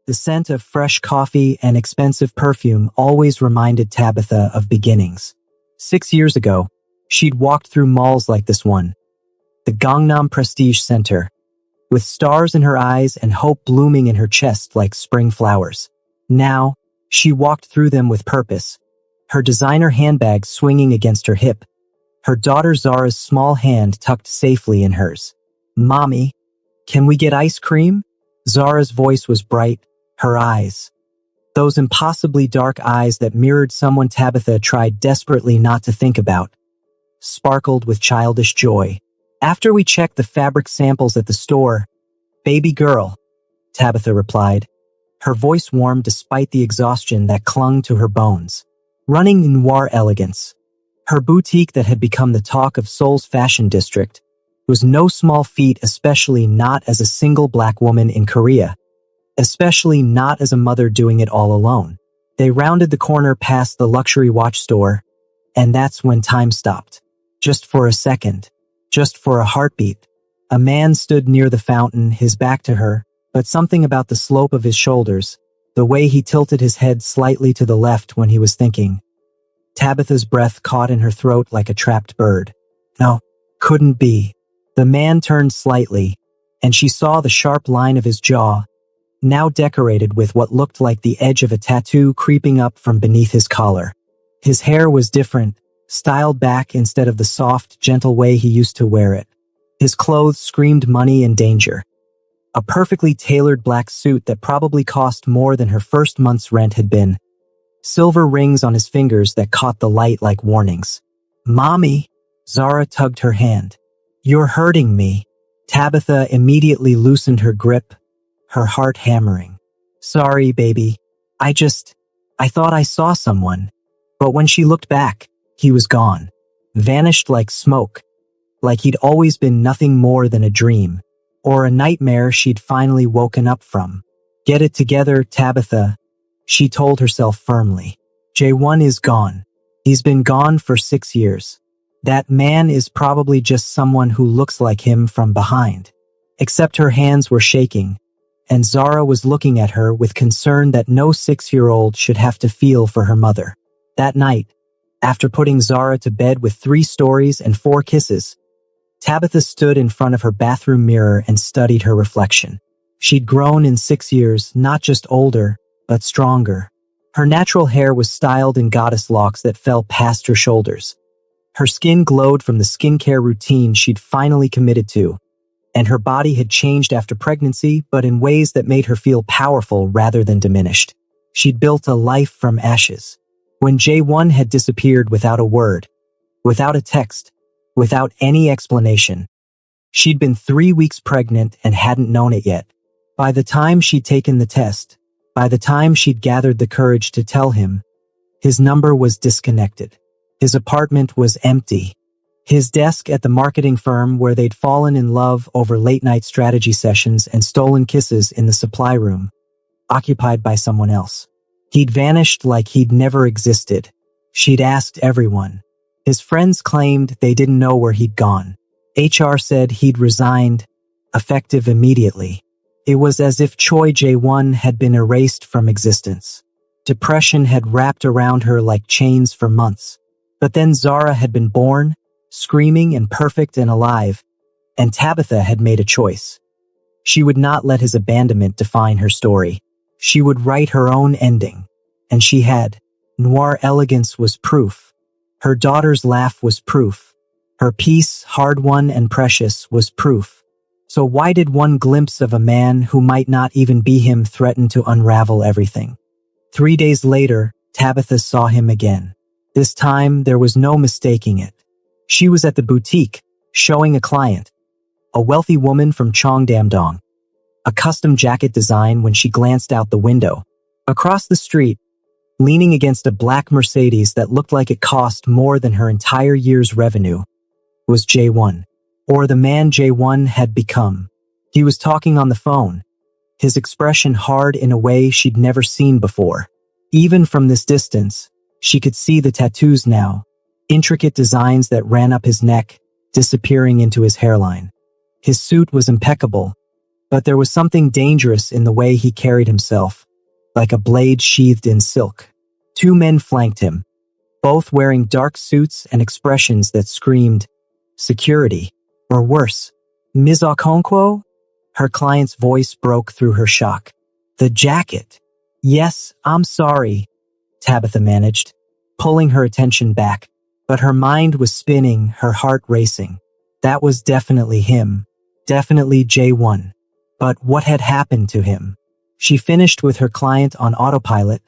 The scent of fresh coffee and expensive perfume always reminded Tabitha of beginnings. 6 years ago, she'd walked through malls like this one, the Gangnam Prestige Center, with stars in her eyes and hope blooming in her chest like spring flowers. Now, she walked through them with purpose, her designer handbag swinging against her hip, her daughter Zara's small hand tucked safely in hers. "Mommy, can we get ice cream?" Zara's voice was bright, her eyes, those impossibly dark eyes that mirrored someone Tabitha tried desperately not to think about, sparkled with childish joy. "After we checked the fabric samples at the store, baby girl," Tabitha replied. Her voice warmed despite the exhaustion that clung to her bones. Running in noir elegance, her boutique that had become the talk of Seoul's fashion district was no small feat, especially not as a single black woman in Korea, especially not as a mother doing it all alone. They rounded the corner past the luxury watch store, and that's when time stopped. Just for a second, just for a heartbeat. A man stood near the fountain, his back to her, but something about the slope of his shoulders, the way he tilted his head slightly to the left when he was thinking. Tabitha's breath caught in her throat like a trapped bird. No, couldn't be. The man turned slightly, and she saw the sharp line of his jaw, now decorated with what looked like the edge of a tattoo creeping up from beneath his collar. His hair was different, styled back instead of the soft, gentle way he used to wear it. His clothes screamed money and danger. A perfectly tailored black suit that probably cost more than her first month's rent had been. Silver rings on his fingers that caught the light like warnings. "Mommy," Zara tugged her hand. "You're hurting me." Tabitha immediately loosened her grip, her heart hammering. "Sorry, baby. I thought I saw someone." But when she looked back, he was gone, vanished like smoke, like he'd always been nothing more than a dream, or a nightmare she'd finally woken up from. "Get it together, Tabitha," she told herself firmly. "Jae-won is gone. He's been gone for 6 years. That man is probably just someone who looks like him from behind." Except her hands were shaking, and Zara was looking at her with concern that no 6-year-old should have to feel for her mother. That night, after putting Zara to bed with 3 stories and 4 kisses, Tabitha stood in front of her bathroom mirror and studied her reflection. She'd grown in 6 years, not just older, but stronger. Her natural hair was styled in goddess locks that fell past her shoulders. Her skin glowed from the skincare routine she'd finally committed to, and her body had changed after pregnancy, but in ways that made her feel powerful rather than diminished. She'd built a life from ashes. When Jae-won had disappeared without a word, without a text, without any explanation, she'd been 3 weeks pregnant and hadn't known it yet. By the time she'd taken the test, by the time she'd gathered the courage to tell him, his number was disconnected. His apartment was empty. His desk at the marketing firm where they'd fallen in love over late-night strategy sessions and stolen kisses in the supply room, occupied by someone else. He'd vanished like he'd never existed. She'd asked everyone. His friends claimed they didn't know where he'd gone. HR said he'd resigned, effective immediately. It was as if Choi Jae-won had been erased from existence. Depression had wrapped around her like chains for months. But then Zara had been born, screaming and perfect and alive, and Tabitha had made a choice. She would not let his abandonment define her story. She would write her own ending, and she had. Noir elegance was proof. Her daughter's laugh was proof. Her peace, hard-won and precious, was proof. So why did one glimpse of a man who might not even be him threaten to unravel everything? 3 days later, Tabitha saw him again. This time, there was no mistaking it. She was at the boutique, showing a client, a wealthy woman from Cheongdam-dong, a custom jacket design when she glanced out the window. Across the street, leaning against a black Mercedes that looked like it cost more than her entire year's revenue, was Jae-won, or the man Jae-won had become. He was talking on the phone, his expression hard in a way she'd never seen before. Even from this distance, she could see the tattoos now, intricate designs that ran up his neck, disappearing into his hairline. His suit was impeccable, But there was something dangerous in the way he carried himself, like a blade sheathed in silk. Two men flanked him, both wearing dark suits and expressions that screamed security, or worse, Ms. Okonkwo? Her client's voice broke through her shock. The jacket. Yes, I'm sorry, Tabitha managed, pulling her attention back, but her mind was spinning, her heart racing. That was definitely him. Definitely J1. But what had happened to him? She finished with her client on autopilot,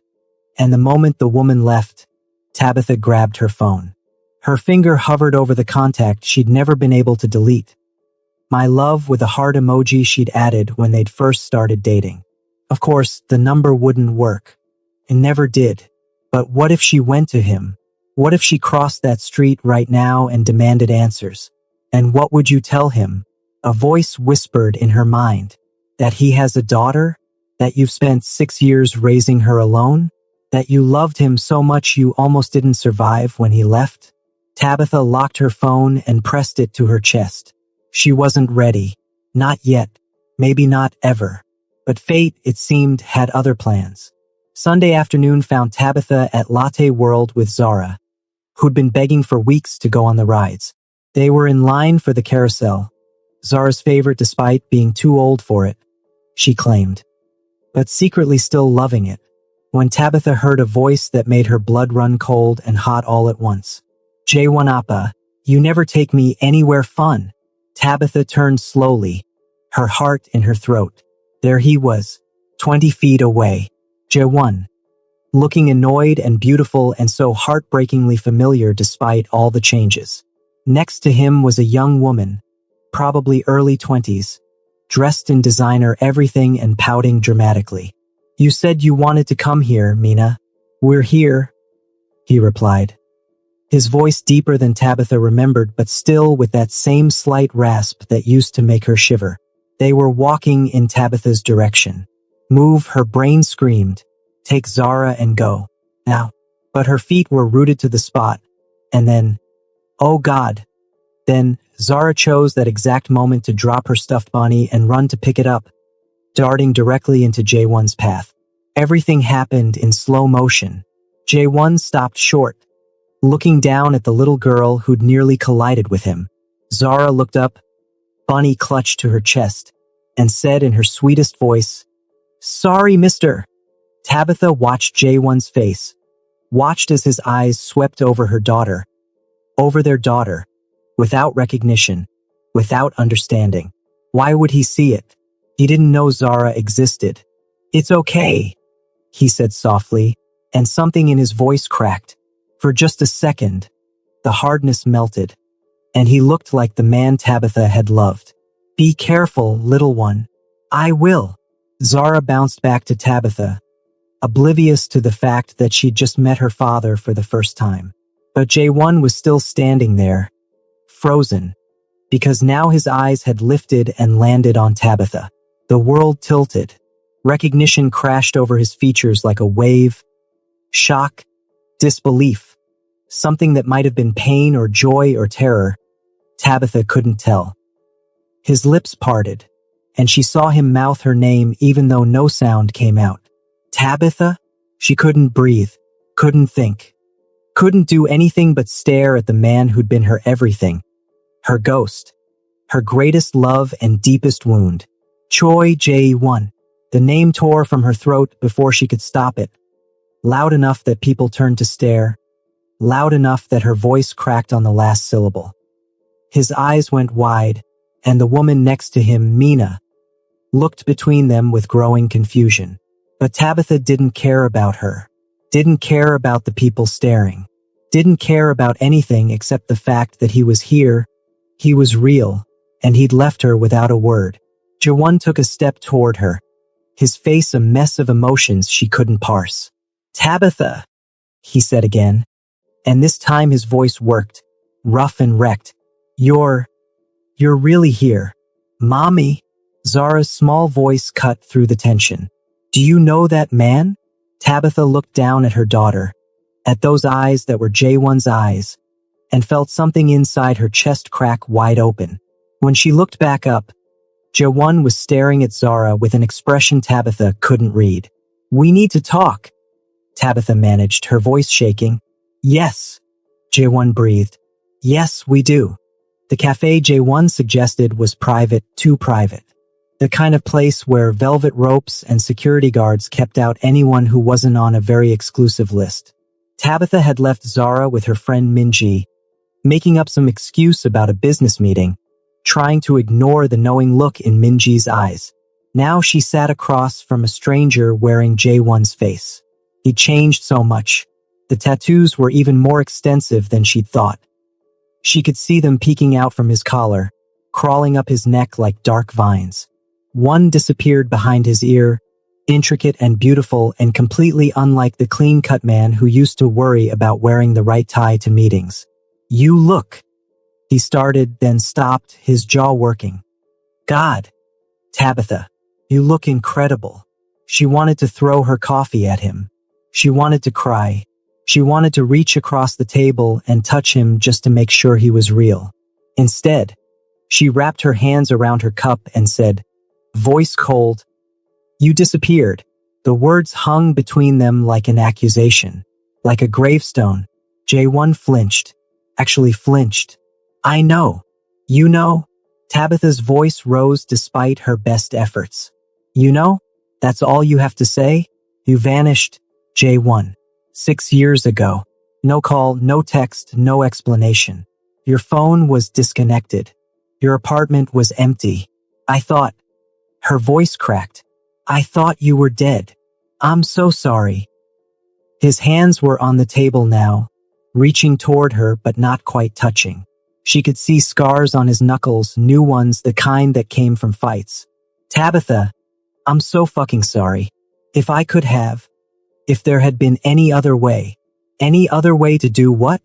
and the moment the woman left, Tabitha grabbed her phone. Her finger hovered over the contact she'd never been able to delete. My love with a heart emoji she'd added when they'd first started dating. Of course, the number wouldn't work. It never did. But what if she went to him? What if she crossed that street right now and demanded answers? And what would you tell him? A voice whispered in her mind. That he has a daughter? That you've spent 6 years raising her alone? That you loved him so much you almost didn't survive when he left? Tabitha locked her phone and pressed it to her chest. She wasn't ready. Not yet. Maybe not ever. But fate, it seemed, had other plans. Sunday afternoon found Tabitha at Latte World with Zara, who'd been begging for weeks to go on the rides. They were in line for the carousel, Zara's favorite despite being too old for it, she claimed, but secretly still loving it, when Tabitha heard a voice that made her blood run cold and hot all at once. J1 Appa, you never take me anywhere fun. Tabitha turned slowly, her heart in her throat. There he was, 20 feet away. J1, looking annoyed and beautiful and so heartbreakingly familiar despite all the changes. Next to him was a young woman, probably early 20s, dressed in designer everything and pouting dramatically. You said you wanted to come here, Mina. We're here, he replied. His voice deeper than Tabitha remembered, but still with that same slight rasp that used to make her shiver. They were walking in Tabitha's direction. Move, her brain screamed. Take Zara and go. Now. But her feet were rooted to the spot. And then, oh God. Then, Zara chose that exact moment to drop her stuffed bunny and run to pick it up, darting directly into J1's path. Everything happened in slow motion. J1 stopped short, looking down at the little girl who'd nearly collided with him. Zara looked up, bunny clutched to her chest, and said in her sweetest voice, Sorry, mister. Tabitha watched J1's face, watched as his eyes swept over her daughter, over their daughter, without recognition, without understanding. Why would he see it? He didn't know Zara existed. It's okay, he said softly, and something in his voice cracked. For just a second, the hardness melted, and he looked like the man Tabitha had loved. Be careful, little one. I will. Zara bounced back to Tabitha, oblivious to the fact that she'd just met her father for the first time. But J1 was still standing there, frozen, because now his eyes had lifted and landed on Tabitha. The world tilted. Recognition crashed over his features like a wave. Shock, disbelief, something that might have been pain or joy or terror. Tabitha couldn't tell. His lips parted, and she saw him mouth her name even though no sound came out. Tabitha? She couldn't breathe, couldn't think, couldn't do anything but stare at the man who'd been her everything, her ghost, her greatest love and deepest wound. Choi Jae-won. The name tore from her throat before she could stop it, loud enough that people turned to stare, loud enough that her voice cracked on the last syllable. His eyes went wide, and the woman next to him, Mina, looked between them with growing confusion. But Tabitha didn't care about her, didn't care about the people staring, didn't care about anything except the fact that he was here, he was real, and he'd left her without a word. Jaewon took a step toward her, his face a mess of emotions she couldn't parse. Tabitha, he said again, and this time his voice worked, rough and wrecked. You're really here. Mommy. Zara's small voice cut through the tension. Do you know that man? Tabitha looked down at her daughter, at those eyes that were Jaewon's eyes, and felt something inside her chest crack wide open. When she looked back up, Jaewon was staring at Zara with an expression Tabitha couldn't read. "We need to talk," Tabitha managed, her voice shaking. "Yes," Jaewon breathed. "Yes, we do." The cafe Jaewon suggested was private, too private. The kind of place where velvet ropes and security guards kept out anyone who wasn't on a very exclusive list. Tabitha had left Zara with her friend Minji, making up some excuse about a business meeting, trying to ignore the knowing look in Minji's eyes. Now she sat across from a stranger wearing Jaewon's face. He changed so much. The tattoos were even more extensive than she'd thought. She could see them peeking out from his collar, crawling up his neck like dark vines. One disappeared behind his ear, intricate and beautiful and completely unlike the clean-cut man who used to worry about wearing the right tie to meetings. "You look," he started, then stopped, his jaw working. "God, Tabitha, you look incredible." She wanted to throw her coffee at him. She wanted to cry. She wanted to reach across the table and touch him just to make sure he was real. Instead, she wrapped her hands around her cup and said, voice cold, "You disappeared." The words hung between them like an accusation, like a gravestone. Jaewon flinched. Actually flinched. "I know." "You know?" Tabitha's voice rose despite her best efforts. "You know? That's all you have to say? You vanished, Jaewon. 6 years ago. No call, no text, no explanation. Your phone was disconnected. Your apartment was empty. I thought..." Her voice cracked. "I thought you were dead. I'm so sorry." His hands were on the table now, reaching toward her but not quite touching. She could see scars on his knuckles, new ones, the kind that came from fights. "Tabitha, I'm so fucking sorry. If I could have. If there had been any other way." "Any other way to do what?"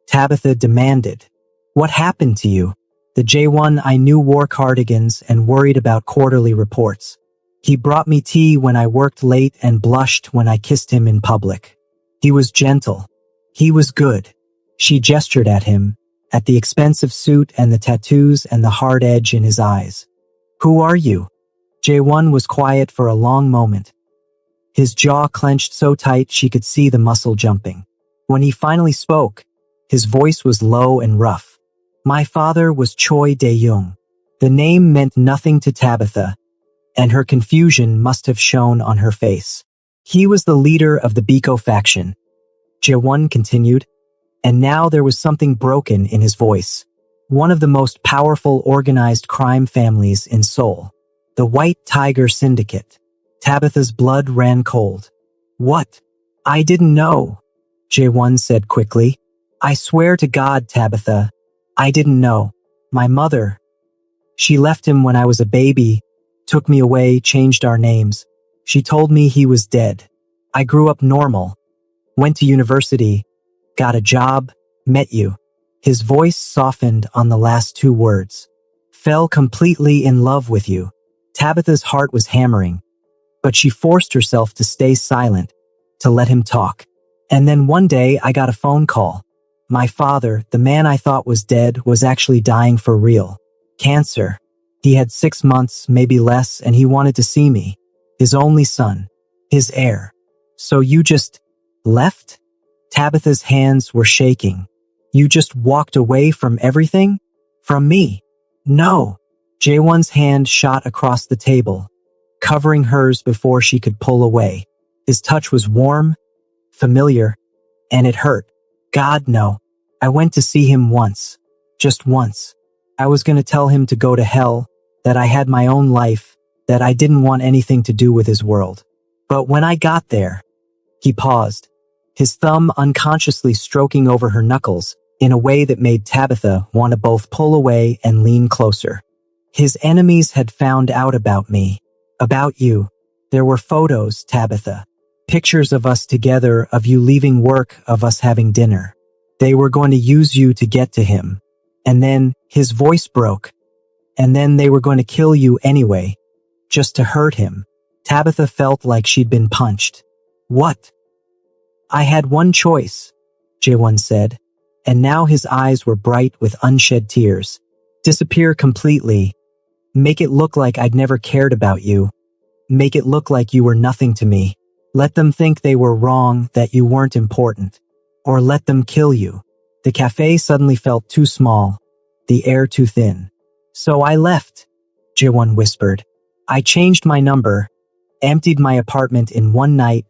Tabitha demanded. "What happened to you?" "The J1 I knew wore cardigans and worried about quarterly reports. He brought me tea when I worked late and blushed when I kissed him in public. He was gentle. He was good." She gestured at him, at the expensive suit and the tattoos and the hard edge in his eyes. "Who are you?" Jaewon was quiet for a long moment. His jaw clenched so tight she could see the muscle jumping. When he finally spoke, his voice was low and rough. "My father was Choi Dae-young." The name meant nothing to Tabitha, and her confusion must have shown on her face. "He was the leader of the Biko faction," Jaewon continued, and now there was something broken in his voice. "One of the most powerful organized crime families in Seoul. The White Tiger Syndicate." Tabitha's blood ran cold. "What? I didn't know," Jaewon said quickly. "I swear to God, Tabitha, I didn't know. My mother. She left him when I was a baby, took me away, changed our names. She told me he was dead. I grew up normal. Went to university, got a job, met you." His voice softened on the last two words. "Fell completely in love with you." Tabitha's heart was hammering, but she forced herself to stay silent, to let him talk. "And then one day I got a phone call. My father, the man I thought was dead, was actually dying for real. Cancer. He had 6 months, maybe less, and he wanted to see me. His only son. His heir. So you just left?" Tabitha's hands were shaking. "You just walked away from everything? From me?" "No." Jaewon's hand shot across the table, covering hers before she could pull away. His touch was warm, familiar, and it hurt. "God, no. I went to see him once. Just once. I was going to tell him to go to hell, that I had my own life, that I didn't want anything to do with his world. But when I got there..." He paused, his thumb unconsciously stroking over her knuckles in a way that made Tabitha want to both pull away and lean closer. "His enemies had found out about me. About you. There were photos, Tabitha. Pictures of us together, of you leaving work, of us having dinner. They were going to use you to get to him. And then," his voice broke, "and then they were going to kill you anyway, just to hurt him." Tabitha felt like she'd been punched. "What?" "I had one choice," Jaewon said, and now his eyes were bright with unshed tears. "Disappear completely. Make it look like I'd never cared about you. Make it look like you were nothing to me. Let them think they were wrong, that you weren't important. Or let them kill you. The cafe suddenly felt too small, the air too thin. So I left, Jaewon whispered. I changed my number, emptied my apartment in one night,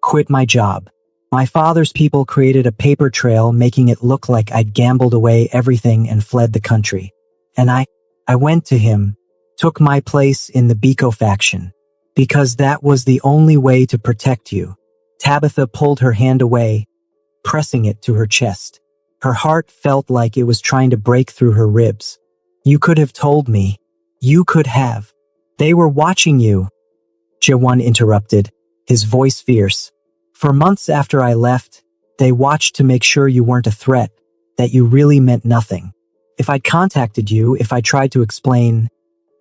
quit my job. My father's people created a paper trail making it look like I'd gambled away everything and fled the country. And I went to him, took my place in the Biko faction. Because that was the only way to protect you. Tabitha pulled her hand away, pressing it to her chest. Her heart felt like it was trying to break through her ribs. You could have told me. You could have. They were watching you. Jaewon interrupted, his voice fierce. For months after I left, they watched to make sure you weren't a threat, that you really meant nothing. If I'd contacted you, if I tried to explain,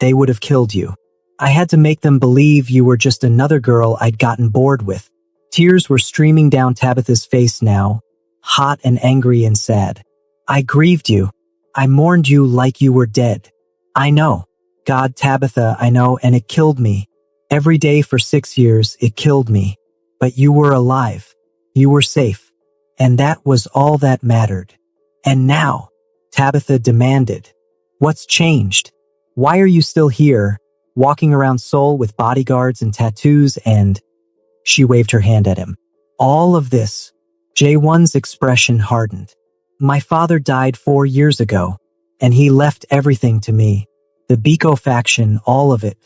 they would have killed you. I had to make them believe you were just another girl I'd gotten bored with. Tears were streaming down Tabitha's face now, hot and angry and sad. I grieved you. I mourned you like you were dead. I know. God, Tabitha, I know, and it killed me. Every day for 6 years, it killed me. But you were alive. You were safe. And that was all that mattered. And now, Tabitha demanded. What's changed? Why are you still here, walking around Seoul with bodyguards and tattoos and... She waved her hand at him. All of this. Jaewon's expression hardened. My father died 4 years ago, and he left everything to me. The Biko faction, all of it.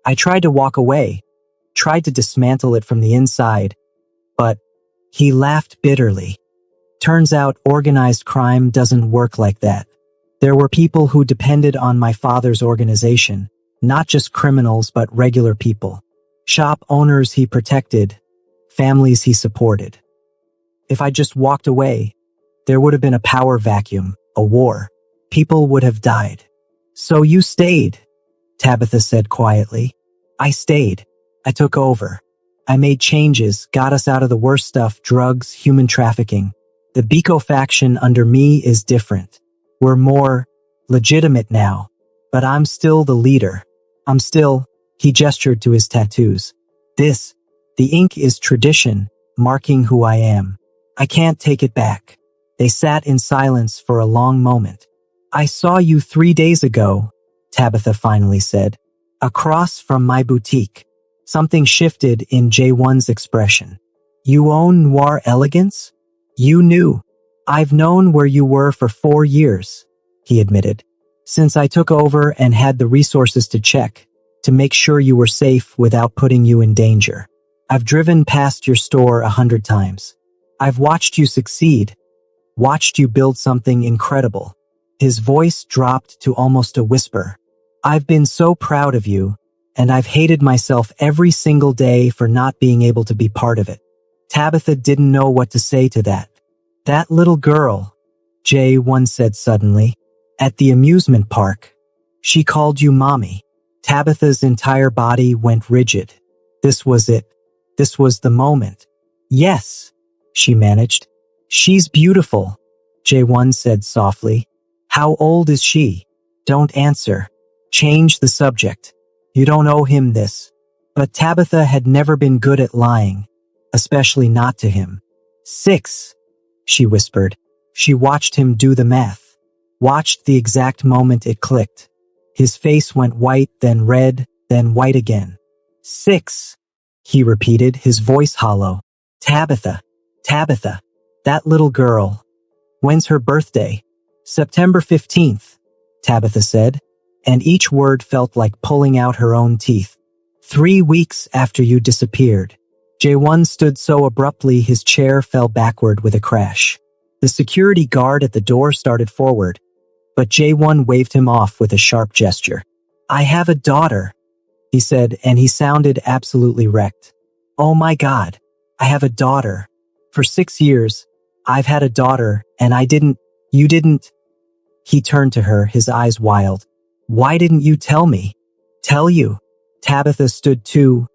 I tried to walk away, tried to dismantle it from the inside, but he laughed bitterly. Turns out organized crime doesn't work like that. There were people who depended on my father's organization, not just criminals but regular people. Shop owners he protected, families he supported. If I just walked away, there would have been a power vacuum, a war. People would have died. So you stayed, Tabitha said quietly. I stayed. I took over. I made changes, got us out of the worst stuff, drugs, human trafficking. The Biko faction under me is different. We're more legitimate now, but I'm still the leader. I'm still, he gestured to his tattoos. The ink is tradition, marking who I am. I can't take it back. They sat in silence for a long moment. I saw you 3 days ago, Tabitha finally said, across from my boutique. Something shifted in Jaewon's expression. You own Noir Elegance? You knew. I've known where you were for 4 years, he admitted. Since I took over and had the resources to check, to make sure you were safe without putting you in danger. I've driven past your store 100 times. I've watched you succeed, watched you build something incredible. His voice dropped to almost a whisper. I've been so proud of you, and I've hated myself every single day for not being able to be part of it. Tabitha didn't know what to say to that. That little girl, Jaewon said suddenly, at the amusement park. She called you mommy. Tabitha's entire body went rigid. This was it. This was the moment. Yes, she managed. She's beautiful, Jaewon said softly. How old is she? Don't answer. Change the subject. You don't owe him this. But Tabitha had never been good at lying, especially not to him. 6, she whispered. She watched him do the math, watched the exact moment it clicked. His face went white, then red, then white again. 6, he repeated, his voice hollow. Tabitha, Tabitha, that little girl. When's her birthday? September 15th, Tabitha said, and each word felt like pulling out her own teeth. 3 weeks after you disappeared. Jaewon stood so abruptly his chair fell backward with a crash. The security guard at the door started forward, but Jaewon waved him off with a sharp gesture. I have a daughter, he said, and he sounded absolutely wrecked. Oh my God, I have a daughter. For 6 years, I've had a daughter, and you didn't. He turned to her, his eyes wild. Why didn't you tell me? Tell you? Tabitha stood too,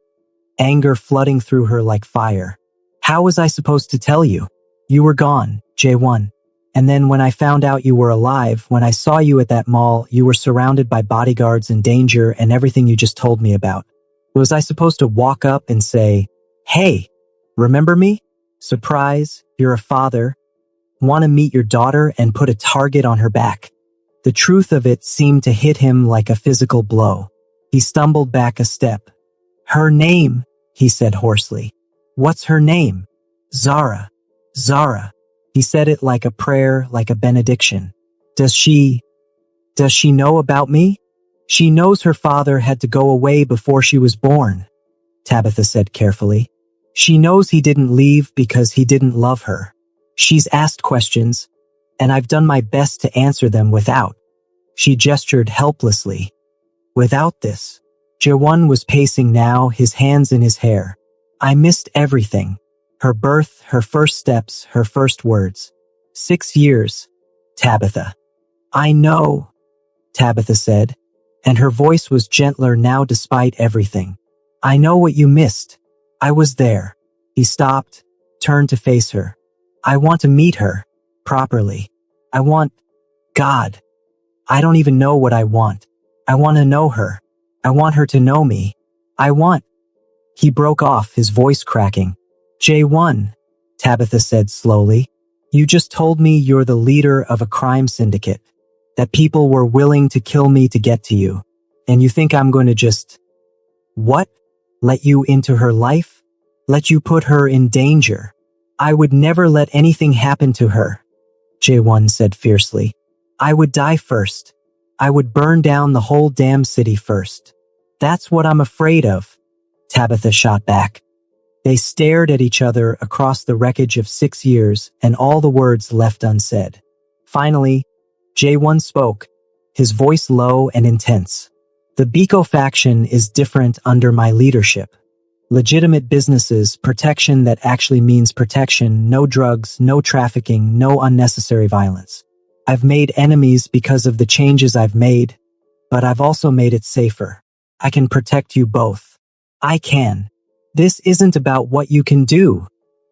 anger flooding through her like fire. How was I supposed to tell you? You were gone, Jaewon. And then when I found out you were alive, when I saw you at that mall, you were surrounded by bodyguards and danger and everything you just told me about. Was I supposed to walk up and say, "Hey, remember me? Surprise, you're a father. Want to meet your daughter," and put a target on her back? The truth of it seemed to hit him like a physical blow. He stumbled back a step. "Her name," he said hoarsely. "What's her name?" "Zara. Zara." He said it like a prayer, like a benediction. Does she know about me?" "She knows her father had to go away before she was born," Tabitha said carefully. "She knows he didn't leave because he didn't love her. She's asked questions, and I've done my best to answer them without." She gestured helplessly. "Without this." Jaewon was pacing now, his hands in his hair. "I missed everything. Her birth, her first steps, her first words. 6 years, Tabitha." "I know," Tabitha said, and her voice was gentler now despite everything. "I know what you missed. I was there." He stopped, turned to face her. "I want to meet her, properly. I want, God, I don't even know what I want. I want to know her. I want her to know me. I want—" He broke off, his voice cracking. "Jaewon," Tabitha said slowly, "you just told me you're the leader of a crime syndicate, that people were willing to kill me to get to you, and you think I'm going to just— what? Let you into her life? Let you put her in danger? I would never let anything happen to her," Jaewon said fiercely. "I would die first. I would burn down the whole damn city first. That's what I'm afraid of," Tabitha shot back. They stared at each other across the wreckage of 6 years and all the words left unsaid. Finally, Jaewon spoke, his voice low and intense. "The Biko faction is different under my leadership. Legitimate businesses, protection that actually means protection, no drugs, no trafficking, no unnecessary violence. I've made enemies because of the changes I've made, but I've also made it safer. I can protect you both. I can." "This isn't about what you can do,"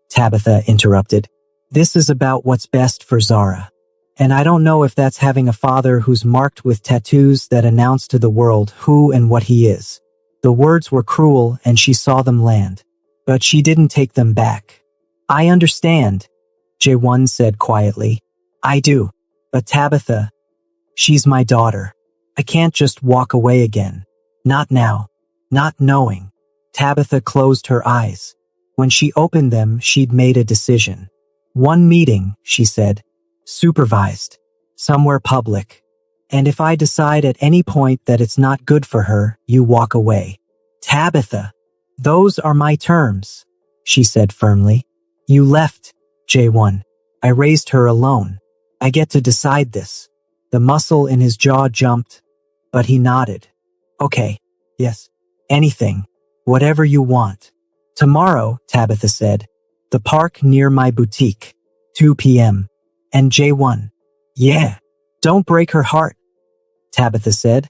Tabitha interrupted. "This is about what's best for Zara. And I don't know if that's having a father who's marked with tattoos that announce to the world who and what he is." The words were cruel and she saw them land. But she didn't take them back. "I understand," Jaewon said quietly. "I do. But Tabitha, she's my daughter. I can't just walk away again. Not now. Not knowing." Tabitha closed her eyes. When she opened them, she'd made a decision. "One meeting," she said. "Supervised. Somewhere public. And if I decide at any point that it's not good for her, you walk away." "Tabitha, those are my terms," she said firmly. "You left, Jaewon. I raised her alone. I get to decide this." The muscle in his jaw jumped, but he nodded. "Okay, yes, anything. Whatever you want." "Tomorrow," Tabitha said. "The park near my boutique. 2 p.m. And Jaewon." "Yeah. Don't break her heart," Tabitha said,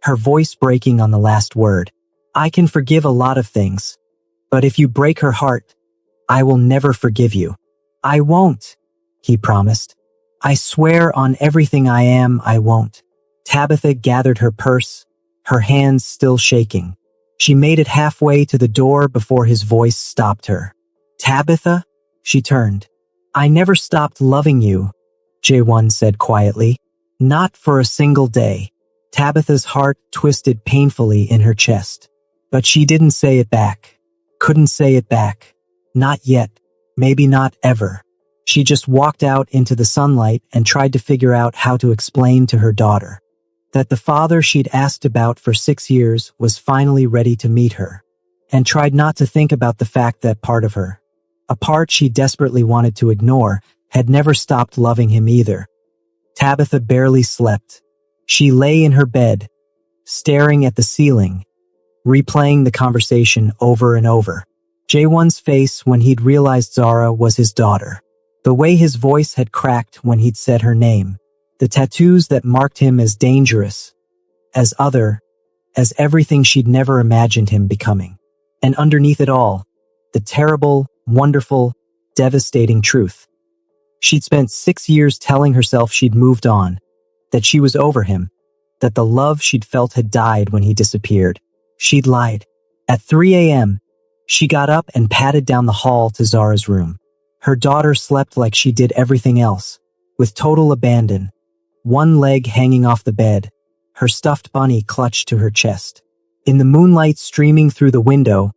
her voice breaking on the last word. "I can forgive a lot of things. But if you break her heart, I will never forgive you." "I won't," he promised. "I swear on everything I am, I won't." Tabitha gathered her purse, her hands still shaking. She made it halfway to the door before his voice stopped her. "Tabitha?" She turned. "I never stopped loving you," Jaewon said quietly. "Not for a single day." Tabitha's heart twisted painfully in her chest. But she didn't say it back. Couldn't say it back. Not yet. Maybe not ever. She just walked out into the sunlight and tried to figure out how to explain to her daughter that the father she'd asked about for 6 years was finally ready to meet her, and tried not to think about the fact that part of her, a part she desperately wanted to ignore, had never stopped loving him either. Tabitha barely slept. She lay in her bed, staring at the ceiling, replaying the conversation over and over. Jaewon's face when he'd realized Zara was his daughter. The way his voice had cracked when he'd said her name. The tattoos that marked him as dangerous, as other, as everything she'd never imagined him becoming. And underneath it all, the terrible, wonderful, devastating truth. She'd spent 6 years telling herself she'd moved on, that she was over him, that the love she'd felt had died when he disappeared. She'd lied. At 3 a.m., she got up and padded down the hall to Zara's room. Her daughter slept like she did everything else, with total abandon, one leg hanging off the bed, her stuffed bunny clutched to her chest. In the moonlight streaming through the window,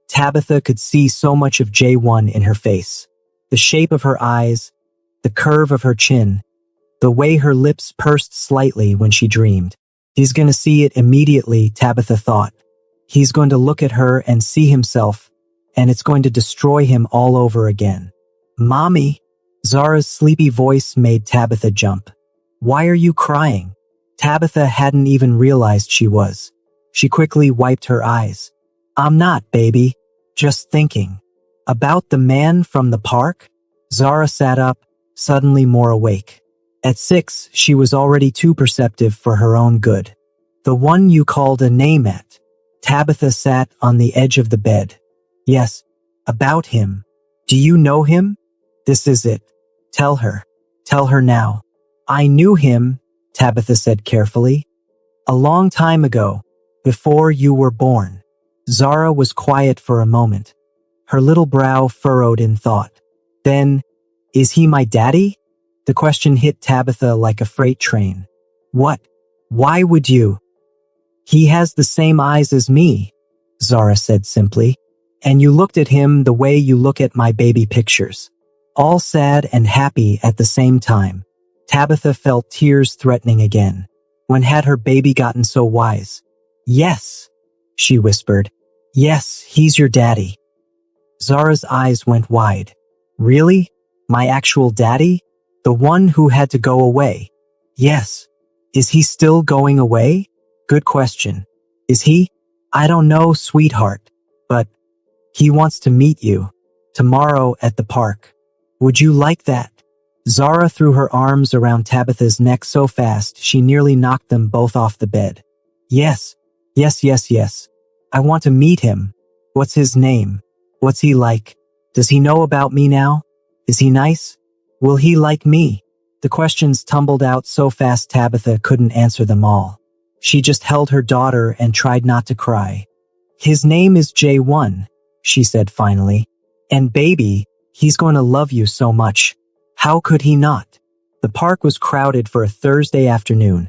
Tabitha could see so much of J1 in her face. The shape of her eyes, the curve of her chin, the way her lips pursed slightly when she dreamed. He's going to see it immediately, Tabitha thought. He's going to look at her and see himself, and it's going to destroy him all over again. Mommy! Zara's sleepy voice made Tabitha jump. Why are you crying? Tabitha hadn't even realized she was. She quickly wiped her eyes. I'm not, baby. Just thinking. About the man from the park? Zara sat up, suddenly more awake. At 6, she was already too perceptive for her own good. The one you called a name at. Tabitha sat on the edge of the bed. Yes, about him. Do you know him? This is it. Tell her. Tell her now. I knew him, Tabitha said carefully. A long time ago, before you were born. Zara was quiet for a moment. Her little brow furrowed in thought. Then, is he my daddy? The question hit Tabitha like a freight train. What? Why would you? He has the same eyes as me, Zara said simply. And you looked at him the way you look at my baby pictures. All sad and happy at the same time. Tabitha felt tears threatening again. When had her baby gotten so wise? Yes, she whispered. Yes, he's your daddy. Zara's eyes went wide. Really? My actual daddy? The one who had to go away? Yes. Is he still going away? Good question. Is he? I don't know, sweetheart. But he wants to meet you. Tomorrow at the park. Would you like that? Zara threw her arms around Tabitha's neck so fast she nearly knocked them both off the bed. Yes. Yes, yes, yes. I want to meet him. What's his name? What's he like? Does he know about me now? Is he nice? Will he like me? The questions tumbled out so fast Tabitha couldn't answer them all. She just held her daughter and tried not to cry. His name is J1, she said finally. And baby, he's going to love you so much. How could he not? The park was crowded for a Thursday afternoon,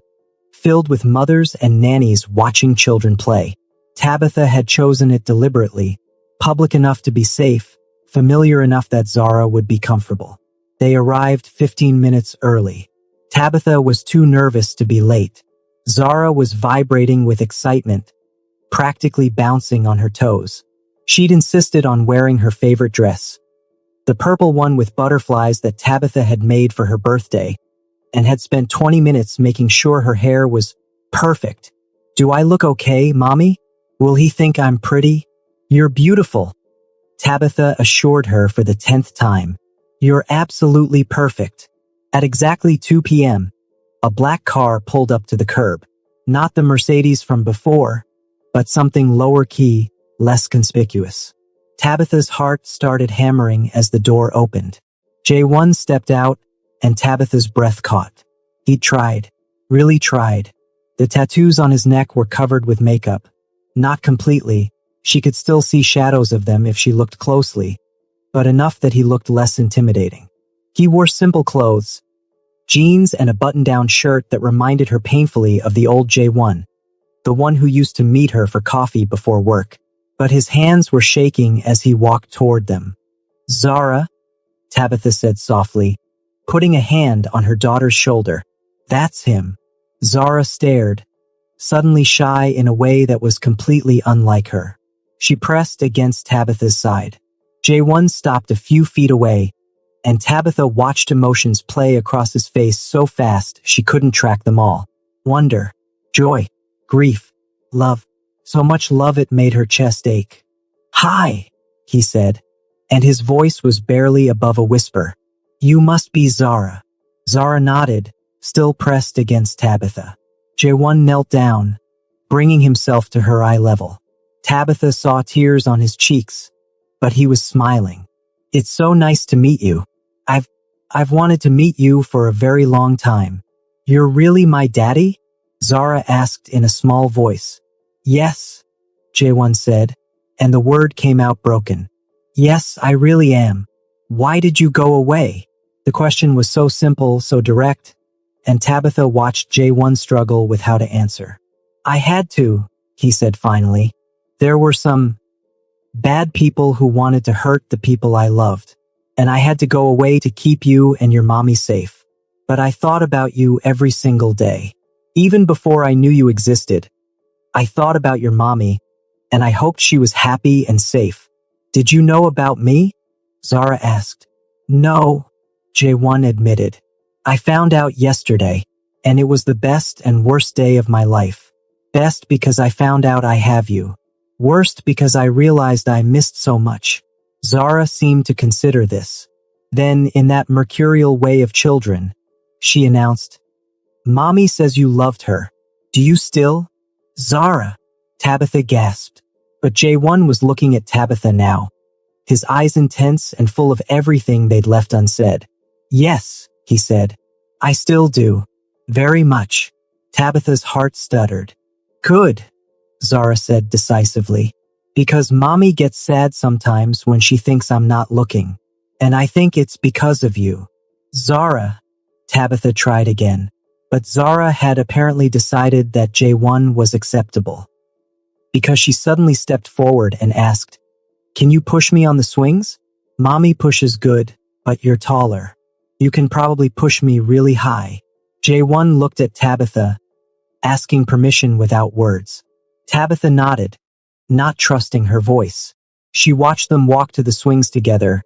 filled with mothers and nannies watching children play. Tabitha had chosen it deliberately, public enough to be safe, familiar enough that Zara would be comfortable. They arrived 15 minutes early. Tabitha was too nervous to be late. Zara was vibrating with excitement, practically bouncing on her toes. She'd insisted on wearing her favorite dress, the purple one with butterflies that Tabitha had made for her birthday, and had spent 20 minutes making sure her hair was perfect. Do I look okay, Mommy? Will he think I'm pretty? You're beautiful, Tabitha assured her for the 10th time. You're absolutely perfect. At exactly 2 p.m., a black car pulled up to the curb. Not the Mercedes from before, but something lower key, less conspicuous. Tabitha's heart started hammering as the door opened. J1 stepped out, and Tabitha's breath caught. He tried, really tried. The tattoos on his neck were covered with makeup. Not completely. She could still see shadows of them if she looked closely, but enough that he looked less intimidating. He wore simple clothes, jeans and a button-down shirt that reminded her painfully of the old J1, the one who used to meet her for coffee before work. But his hands were shaking as he walked toward them. Zara, Tabitha said softly, putting a hand on her daughter's shoulder. That's him. Zara stared, suddenly shy in a way that was completely unlike her. She pressed against Tabitha's side. J1 stopped a few feet away, and Tabitha watched emotions play across his face so fast she couldn't track them all. Wonder, joy, grief, love. So much love it made her chest ache. Hi, he said, and his voice was barely above a whisper. You must be Zara. Zara nodded, still pressed against Tabitha. J1 knelt down, bringing himself to her eye level. Tabitha saw tears on his cheeks, but he was smiling. It's so nice to meet you. I've wanted to meet you for a very long time. You're really my daddy? Zara asked in a small voice. Yes, Jaewon said, and the word came out broken. Yes, I really am. Why did you go away? The question was so simple, so direct, and Tabitha watched Jaewon struggle with how to answer. I had to, he said finally. There were some bad people who wanted to hurt the people I loved, and I had to go away to keep you and your mommy safe. But I thought about you every single day. Even before I knew you existed, I thought about your mommy, and I hoped she was happy and safe. Did you know about me? Zara asked. No, Jaewon admitted. I found out yesterday, and it was the best and worst day of my life. Best because I found out I have you. Worst because I realized I missed so much. Zara seemed to consider this. Then, in that mercurial way of children, she announced, Mommy says you loved her. Do you still? Zara, Tabitha gasped. But Jaewon was looking at Tabitha now, his eyes intense and full of everything they'd left unsaid. Yes, he said. I still do. Very much. Tabitha's heart stuttered. Good, Zara said decisively. Because Mommy gets sad sometimes when she thinks I'm not looking. And I think it's because of you. Zara, Tabitha tried again. But Zara had apparently decided that Jaewon was acceptable. Because she suddenly stepped forward and asked, Can you push me on the swings? Mommy pushes good, but you're taller. You can probably push me really high. Jaewon looked at Tabitha, asking permission without words. Tabitha nodded, not trusting her voice. She watched them walk to the swings together,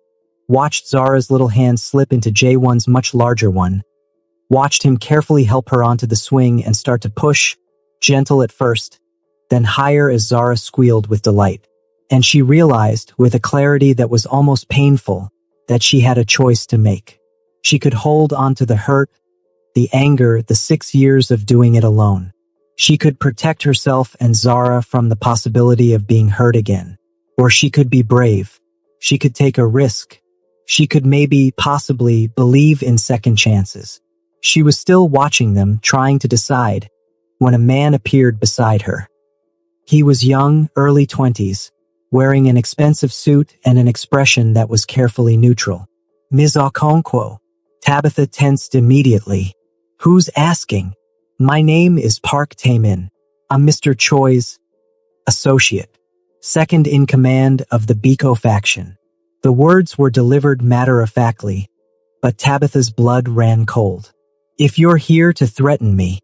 watched Zara's little hand slip into Jaewon's much larger one, watched him carefully help her onto the swing and start to push, gentle at first, then higher as Zara squealed with delight. And she realized, with a clarity that was almost painful, that she had a choice to make. She could hold onto the hurt, the anger, the 6 years of doing it alone. She could protect herself and Zara from the possibility of being hurt again. Or she could be brave. She could take a risk. She could maybe, possibly, believe in second chances. She was still watching them, trying to decide, when a man appeared beside her. He was young, early 20s, wearing an expensive suit and an expression that was carefully neutral. Ms. Okonkwo. Tabitha tensed immediately. Who's asking? My name is Park Taemin. I'm Mr. Choi's associate, second in command of the Biko faction. The words were delivered matter-of-factly, but Tabitha's blood ran cold. If you're here to threaten me.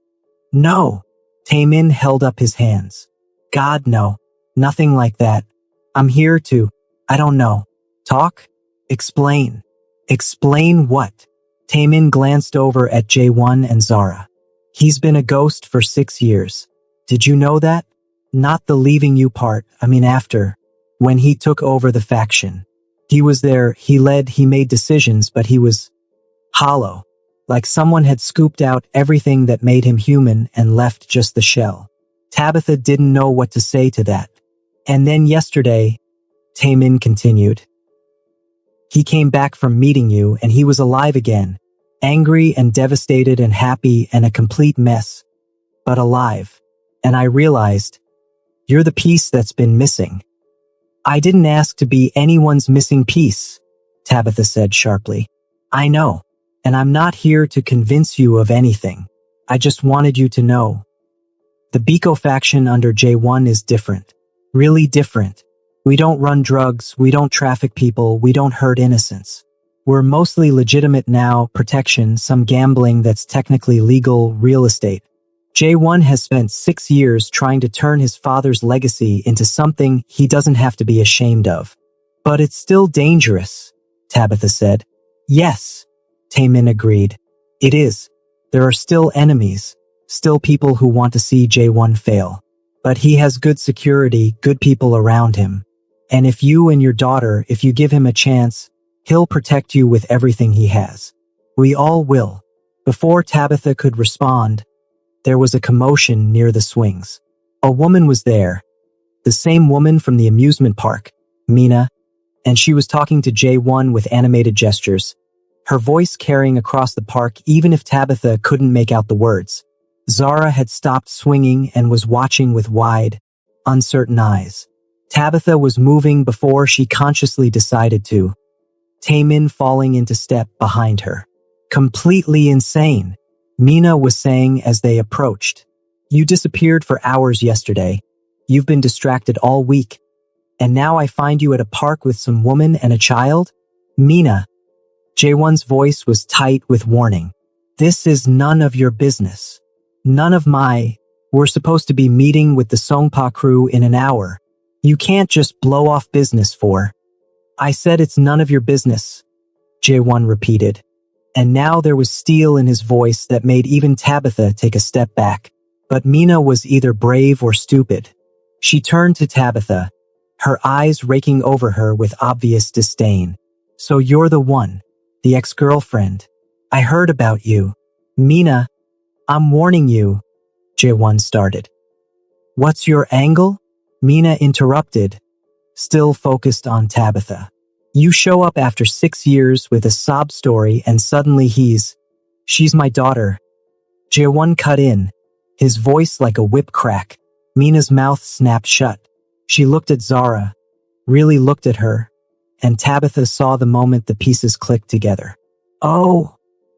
No. Taemin held up his hands. God, no. Nothing like that. I'm here to, I don't know. Talk? Explain. Explain what? Taemin glanced over at Jaewon and Zara. He's been a ghost for 6 years. Did you know that? Not the leaving you part, after. When he took over the faction. He was there, he led, he made decisions, but he was hollow. Like someone had scooped out everything that made him human and left just the shell. Tabitha didn't know what to say to that. And then yesterday, Taemin continued. He came back from meeting you and he was alive again. Angry and devastated and happy and a complete mess. But alive. And I realized, you're the piece that's been missing. I didn't ask to be anyone's missing piece, Tabitha said sharply. I know. And I'm not here to convince you of anything. I just wanted you to know. The Biko faction under Jaewon is different. Really different. We don't run drugs, we don't traffic people, we don't hurt innocents. We're mostly legitimate now, protection, some gambling that's technically legal, real estate. Jaewon has spent 6 years trying to turn his father's legacy into something he doesn't have to be ashamed of. But it's still dangerous, Tabitha said. Yes, Taemin agreed. It is. There are still enemies, still people who want to see Jaewon fail. But he has good security, good people around him. And if you and your daughter, if you give him a chance, he'll protect you with everything he has. We all will. Before Tabitha could respond, there was a commotion near the swings. A woman was there. The same woman from the amusement park, Mina, and she was talking to Jaewon with animated gestures. her voice carrying across the park even if Tabitha couldn't make out the words. Zara had stopped swinging and was watching with wide, uncertain eyes. Tabitha was moving before she consciously decided to. Taemin falling into step behind her. Completely insane, Mina was saying as they approached. You disappeared for hours yesterday. You've been distracted all week. And now I find you at a park with some woman and a child? Mina. Jaewon's voice was tight with warning. This is none of your business. None of my. We're supposed to be meeting with the Songpa crew in an hour. You can't just blow off business for. I said it's none of your business, Jaewon repeated. And now there was steel in his voice that made even Tabitha take a step back. But Mina was either brave or stupid. She turned to Tabitha, her eyes raking over her with obvious disdain. So you're the one, the ex-girlfriend. I heard about you. Mina, I'm warning you, Jaewon started. What's your angle? Mina interrupted, still focused on Tabitha. You show up after 6 years with a sob story and suddenly she's my daughter. Jaewon cut in, his voice like a whip crack. Mina's mouth snapped shut. She looked at Zara, really looked at her, and Tabitha saw the moment the pieces clicked together. Oh,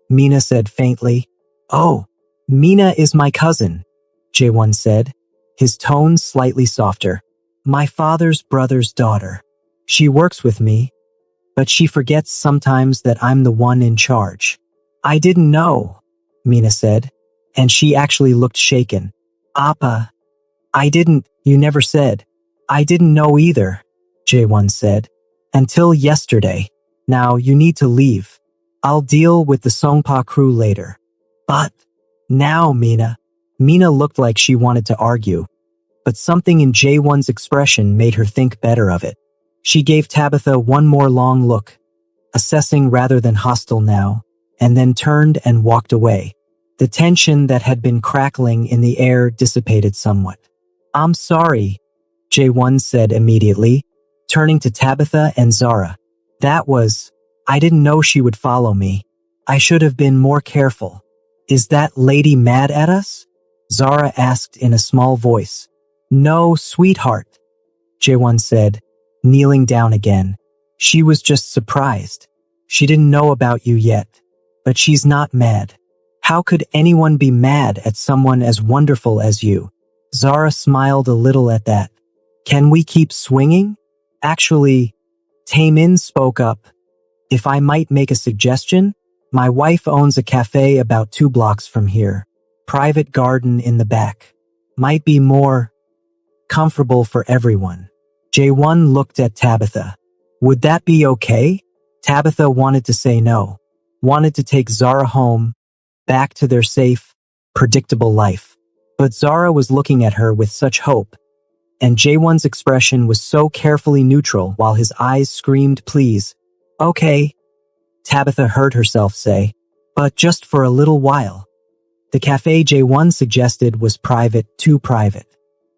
Mina said faintly. Oh, Mina is my cousin, Jaewon said, his tone slightly softer. My father's brother's daughter. She works with me, but she forgets sometimes that I'm the one in charge. I didn't know, Mina said, and she actually looked shaken. Appa. You never said. I didn't know either, Jaewon said. Until yesterday. Now you need to leave. I'll deal with the Songpa crew later. But now, Mina. Mina looked like she wanted to argue, but something in Jaewon's expression made her think better of it. She gave Tabitha one more long look, assessing rather than hostile now, and then turned and walked away. The tension that had been crackling in the air dissipated somewhat. I'm sorry, Jaewon said immediately, turning to Tabitha and Zara. I didn't know she would follow me. I should have been more careful. Is that lady mad at us? Zara asked in a small voice. No, sweetheart, Jaewon said, kneeling down again. She was just surprised. She didn't know about you yet, but she's not mad. How could anyone be mad at someone as wonderful as you? Zara smiled a little at that. Can we keep swinging? Actually, Taemin spoke up. If I might make a suggestion, my wife owns a cafe about 2 blocks from here. Private garden in the back. Might be more comfortable for everyone. Jaewon looked at Tabitha. Would that be okay? Tabitha wanted to say no. Wanted to take Zara home, back to their safe, predictable life. But Zara was looking at her with such hope, and Jaewon's expression was so carefully neutral while his eyes screamed please. Okay, Tabitha heard herself say, but just for a little while. The cafe Jaewon suggested was private, too private.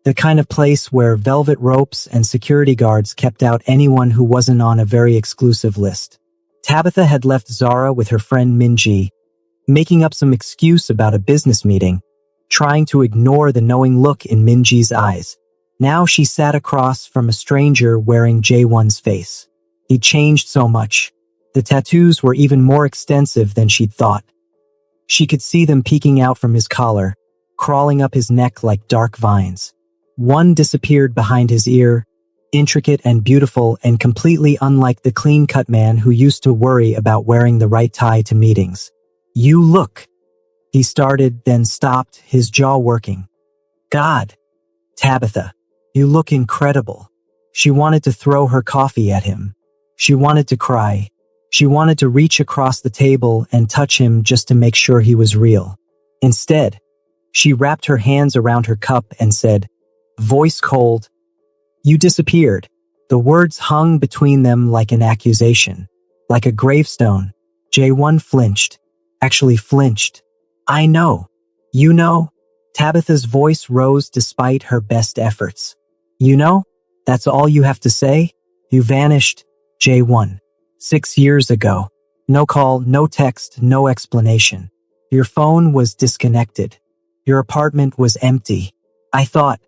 The kind of place where velvet ropes and security guards kept out anyone who wasn't on a very exclusive list. Tabitha had left Zara with her friend Minji, making up some excuse about a business meeting, trying to ignore the knowing look in Minji's eyes. Now she sat across from a stranger wearing Jaewon's face. He'd changed so much. The tattoos were even more extensive than she'd thought. She could see them peeking out from his collar, crawling up his neck like dark vines. One disappeared behind his ear, intricate and beautiful and completely unlike the clean-cut man who used to worry about wearing the right tie to meetings. You look. He started, then stopped, his jaw working. God. Tabitha. You look incredible. She wanted to throw her coffee at him. She wanted to cry. She wanted to reach across the table and touch him just to make sure he was real. Instead, she wrapped her hands around her cup and said, voice cold, you disappeared. The words hung between them like an accusation, like a gravestone. Jaewon flinched. Actually flinched. I know. You know? Tabitha's voice rose despite her best efforts. You know? That's all you have to say? You vanished, Jaewon. 6 years ago. No call, no text, no explanation. Your phone was disconnected. Your apartment was empty. I thought,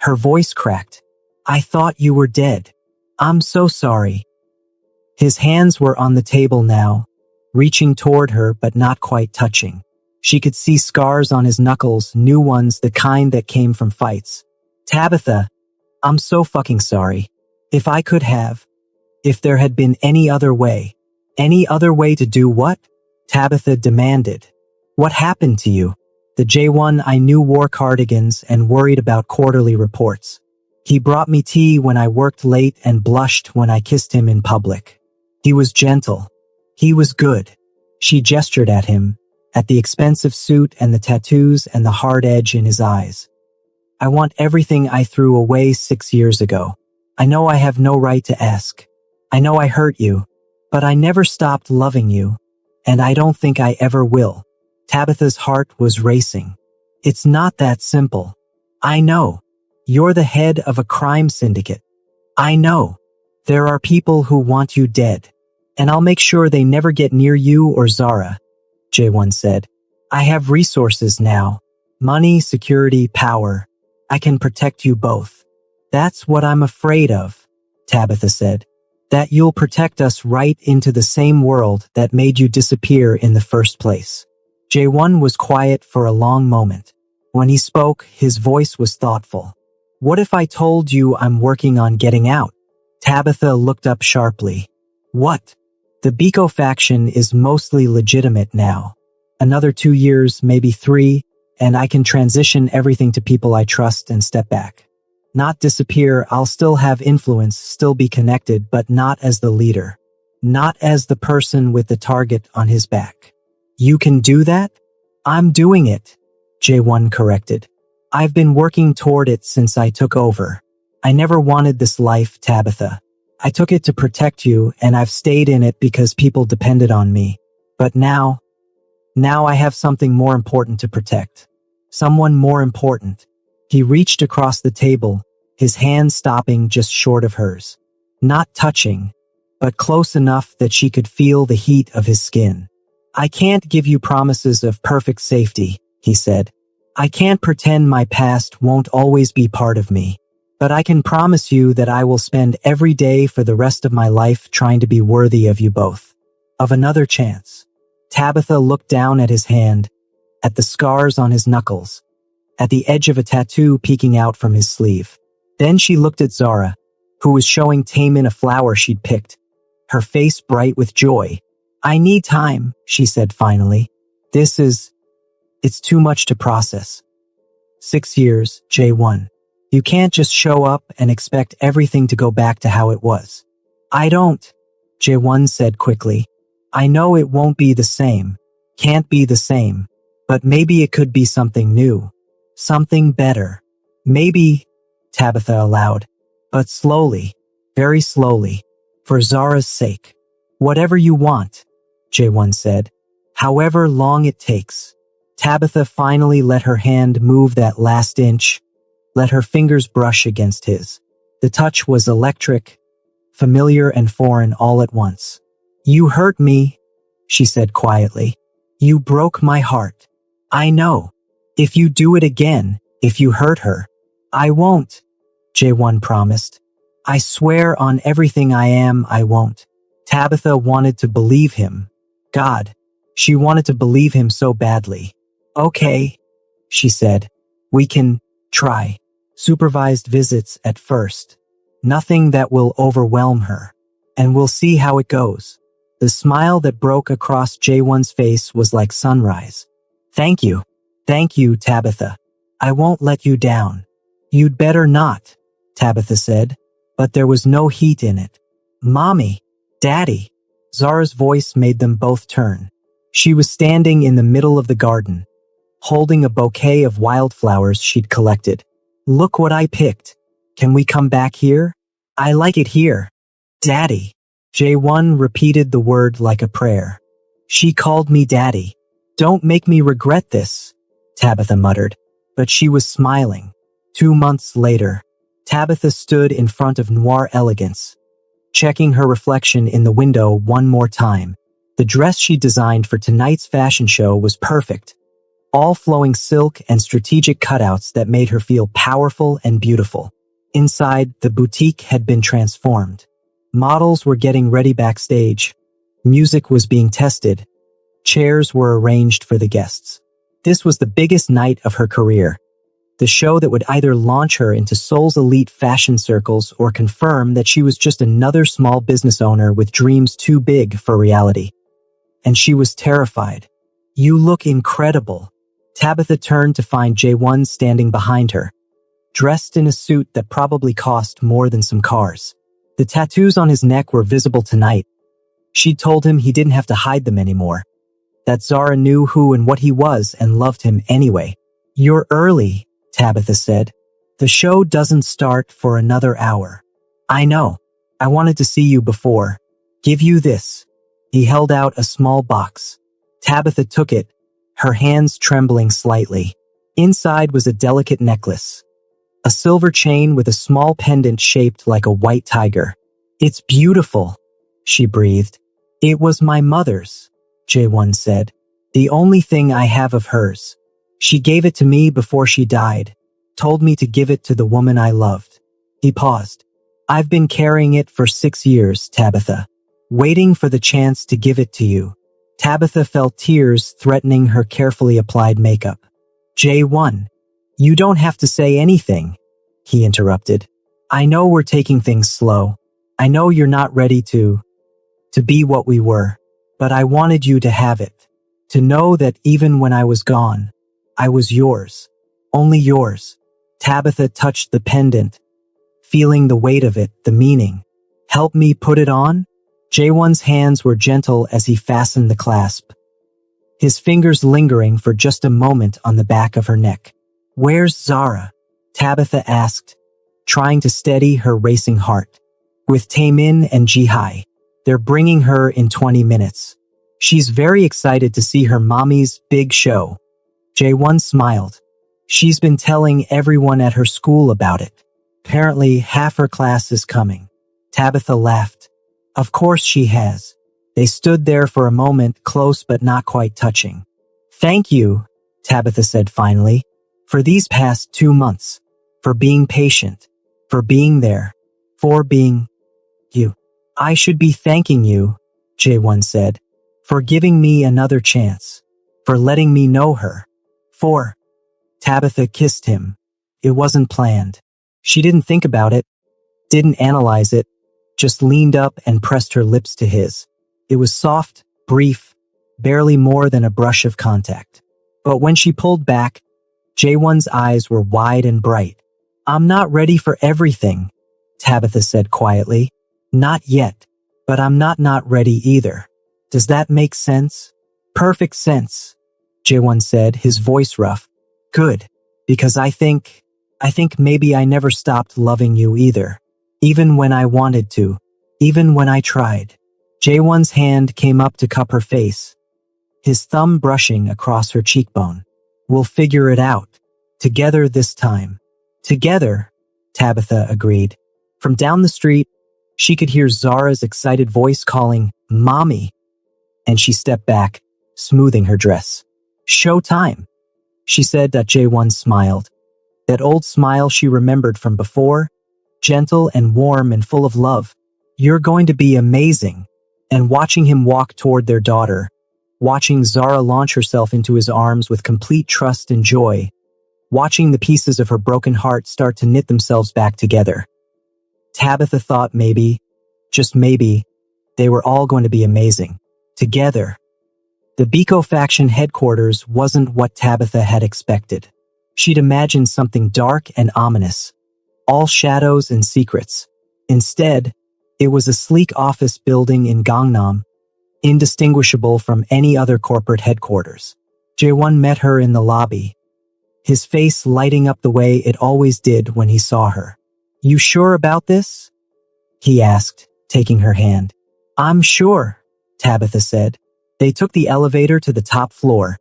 her voice cracked. I thought you were dead. I'm so sorry. His hands were on the table now, reaching toward her but not quite touching. She could see scars on his knuckles, new ones, the kind that came from fights. Tabitha, I'm so fucking sorry. If I could have, if there had been any other way to do what? Tabitha demanded. What happened to you? The J1 I knew wore cardigans and worried about quarterly reports. He brought me tea when I worked late and blushed when I kissed him in public. He was gentle. He was good. She gestured at him, at the expensive suit and the tattoos and the hard edge in his eyes. I want everything I threw away 6 years ago. I know I have no right to ask. I know I hurt you, but I never stopped loving you, and I don't think I ever will. Tabitha's heart was racing. It's not that simple. I know. You're the head of a crime syndicate. I know. There are people who want you dead, and I'll make sure they never get near you or Zara, J1 said. I have resources now. Money, security, power. I can protect you both. That's what I'm afraid of, Tabitha said. That you'll protect us right into the same world that made you disappear in the first place. J1 was quiet for a long moment. When he spoke, his voice was thoughtful. What if I told you I'm working on getting out? Tabitha looked up sharply. What? The Biko faction is mostly legitimate now. Another 2 years, maybe 3, and I can transition everything to people I trust and step back. Not disappear, I'll still have influence, still be connected, but not as the leader. Not as the person with the target on his back. You can do that? I'm doing it, J1 corrected. I've been working toward it since I took over. I never wanted this life, Tabitha. I took it to protect you, and I've stayed in it because people depended on me. But now I have something more important to protect. Someone more important. He reached across the table, his hand stopping just short of hers. Not touching, but close enough that she could feel the heat of his skin. I can't give you promises of perfect safety, he said. I can't pretend my past won't always be part of me. But I can promise you that I will spend every day for the rest of my life trying to be worthy of you both. Of another chance. Tabitha looked down at his hand, at the scars on his knuckles, at the edge of a tattoo peeking out from his sleeve. Then she looked at Zara, who was showing Taemin a flower she'd picked, her face bright with joy. I need time, she said finally. It's too much to process. 6 years, J1. You can't just show up and expect everything to go back to how it was. I don't, J1 said quickly. I know it won't be the same, can't be the same, but maybe it could be something new, something better. Maybe, Tabitha allowed, but slowly, very slowly, for Zara's sake. Whatever you want, J1 said, however long it takes. Tabitha finally let her hand move that last inch, let her fingers brush against his. The touch was electric, familiar and foreign all at once. You hurt me, she said quietly. You broke my heart. I know. If you do it again, if you hurt her, I won't, J1 promised. I swear on everything I am, I won't. Tabitha wanted to believe him. God, she wanted to believe him so badly. Okay, she said. We can try. Supervised visits at first. Nothing that will overwhelm her. And we'll see how it goes. The smile that broke across J1's face was like sunrise. Thank you. Thank you, Tabitha. I won't let you down. You'd better not, Tabitha said, but there was no heat in it. Mommy, Daddy. Zara's voice made them both turn. She was standing in the middle of the garden, holding a bouquet of wildflowers she'd collected. Look what I picked. Can we come back here? I like it here. Daddy. J1 repeated the word like a prayer. She called me Daddy. Don't make me regret this, Tabitha muttered, but she was smiling. 2 months later, Tabitha stood in front of Noir Elegance, checking her reflection in the window one more time. The dress she designed for tonight's fashion show was perfect, all flowing silk and strategic cutouts that made her feel powerful and beautiful. Inside, the boutique had been transformed. Models were getting ready backstage. Music was being tested. Chairs were arranged for the guests. This was the biggest night of her career. The show that would either launch her into Seoul's elite fashion circles or confirm that she was just another small business owner with dreams too big for reality. And she was terrified. "You look incredible." Tabitha turned to find Jae-won standing behind her, dressed in a suit that probably cost more than some cars. The tattoos on his neck were visible tonight. She'd told him he didn't have to hide them anymore, that Zara knew who and what he was and loved him anyway. "You're early," Tabitha said. "The show doesn't start for another hour." "I know. I wanted to see you before. Give you this." He held out a small box. Tabitha took it, her hands trembling slightly. Inside was a delicate necklace, a silver chain with a small pendant shaped like a white tiger. "It's beautiful," she breathed. "It was my mother's," Jae-won said. "The only thing I have of hers. She gave it to me before she died, told me to give it to the woman I loved." He paused. "I've been carrying it for 6 years, Tabitha, waiting for the chance to give it to you." Tabitha felt tears threatening her carefully applied makeup. "Jae-won, you don't have to say anything," he interrupted. "I know we're taking things slow. I know you're not ready to be what we were, but I wanted you to have it, to know that even when I was gone, I was yours, only yours." Tabitha touched the pendant, feeling the weight of it, the meaning. "Help me put it on?" Jae-won's hands were gentle as he fastened the clasp, his fingers lingering for just a moment on the back of her neck. "Where's Zara?" Tabitha asked, trying to steady her racing heart. "With Taemin and Jihai. They're bringing her in 20 minutes. She's very excited to see her mommy's big show." Jae-won smiled. "She's been telling everyone at her school about it. Apparently half her class is coming." Tabitha laughed. "Of course she has." They stood there for a moment, close but not quite touching. "Thank you," Tabitha said finally, "for these past 2 months, for being patient, for being there, for being you." "I should be thanking you," Jae-won said, "for giving me another chance, for letting me know her, for—" Tabitha kissed him. It wasn't planned. She didn't think about it, didn't analyze it, just leaned up and pressed her lips to his. It was soft, brief, barely more than a brush of contact. But when she pulled back, Jae-won's eyes were wide and bright. "I'm not ready for everything," Tabitha said quietly. "Not yet, but I'm not ready either. Does that make sense?" "Perfect sense," Jae-won said, his voice rough. "Good, because I think maybe I never stopped loving you either. Even when I wanted to, even when I tried." Jae-won's hand came up to cup her face, his thumb brushing across her cheekbone. "We'll figure it out. Together this time." "Together," Tabitha agreed. From down the street, she could hear Zara's excited voice calling, "Mommy," and she stepped back, smoothing her dress. "Show time," she said. Jae-won smiled. That old smile she remembered from before, gentle and warm and full of love. "You're going to be amazing." And watching him walk toward their daughter, watching Zara launch herself into his arms with complete trust and joy, watching the pieces of her broken heart start to knit themselves back together, Tabitha thought maybe, just maybe, they were all going to be amazing. Together. The Biko faction headquarters wasn't what Tabitha had expected. She'd imagined something dark and ominous, all shadows and secrets. Instead, it was a sleek office building in Gangnam, indistinguishable from any other corporate headquarters. Jae-won met her in the lobby, his face lighting up the way it always did when he saw her. "You sure about this?" he asked, taking her hand. "I'm sure," Tabitha said. They took the elevator to the top floor,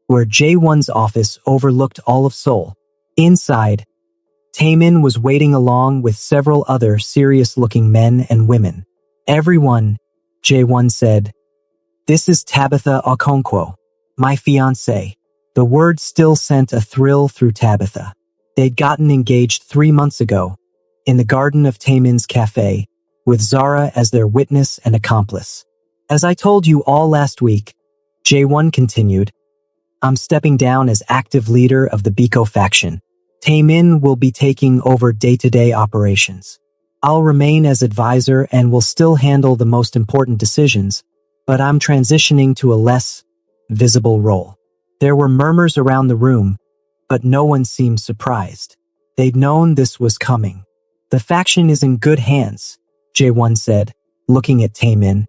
where Jae-won's office overlooked all of Seoul. Inside, Taemin was waiting along with several other serious-looking men and women. "Everyone," Jae-won said, This is Tabitha Okonkwo, my fiancée. The word still sent a thrill through Tabitha. They'd gotten engaged 3 months ago, in the garden of Taemin's cafe, with Zara as their witness and accomplice. As I told you all last week, Jae-won continued, I'm stepping down as active leader of the Biko faction. Taemin will be taking over day-to-day operations. I'll remain as advisor and will still handle the most important decisions, but I'm transitioning to a less visible role. There were murmurs around the room, but no one seemed surprised. They'd known this was coming. The faction is in good hands, Jae-won said, looking at Taemin.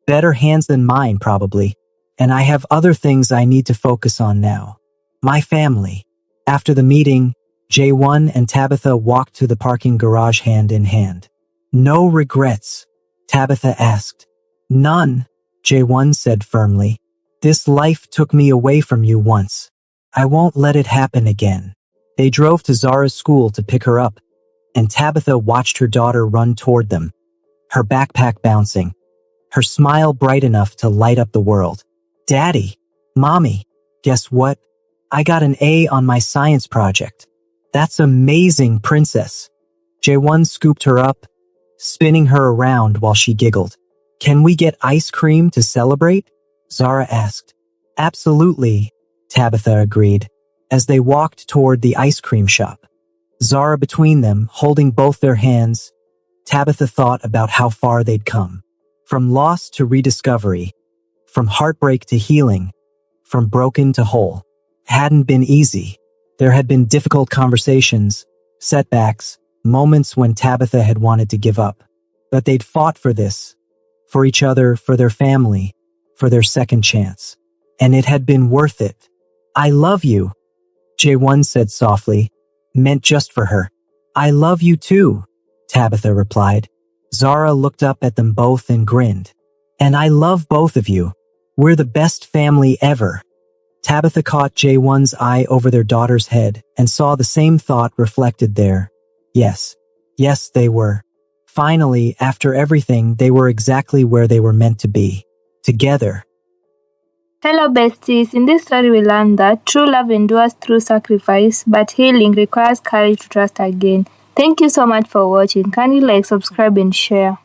Better hands than mine, probably. And I have other things I need to focus on now. My family. After the meeting, Jae-won and Tabitha walked to the parking garage hand in hand. No regrets? Tabitha asked. None, Jae-won said firmly. This life took me away from you once. I won't let it happen again. They drove to Zara's school to pick her up, and Tabitha watched her daughter run toward them, her backpack bouncing, her smile bright enough to light up the world. Daddy, Mommy, guess what? I got an A on my science project. That's amazing, princess. Jae-won scooped her up, spinning her around while she giggled. Can we get ice cream to celebrate? Zara asked. Absolutely, Tabitha agreed, as they walked toward the ice cream shop. Zara between them, holding both their hands, Tabitha thought about how far they'd come. From loss to rediscovery, from heartbreak to healing, from broken to whole. It hadn't been easy. There had been difficult conversations, setbacks, moments when Tabitha had wanted to give up. But they'd fought for this, for each other, for their family, for their second chance. And it had been worth it. I love you, Jae-won said softly, meant just for her. I love you too, Tabitha replied. Zara looked up at them both and grinned. And I love both of you. We're the best family ever. Tabitha caught Jae-won's eye over their daughter's head and saw the same thought reflected there. Yes, they were. Finally, after everything, they were exactly where they were meant to be. Together. Hello besties, in this story we learned that true love endures through sacrifice, but healing requires courage to trust again. Thank you so much for watching. Kindly like, subscribe and share.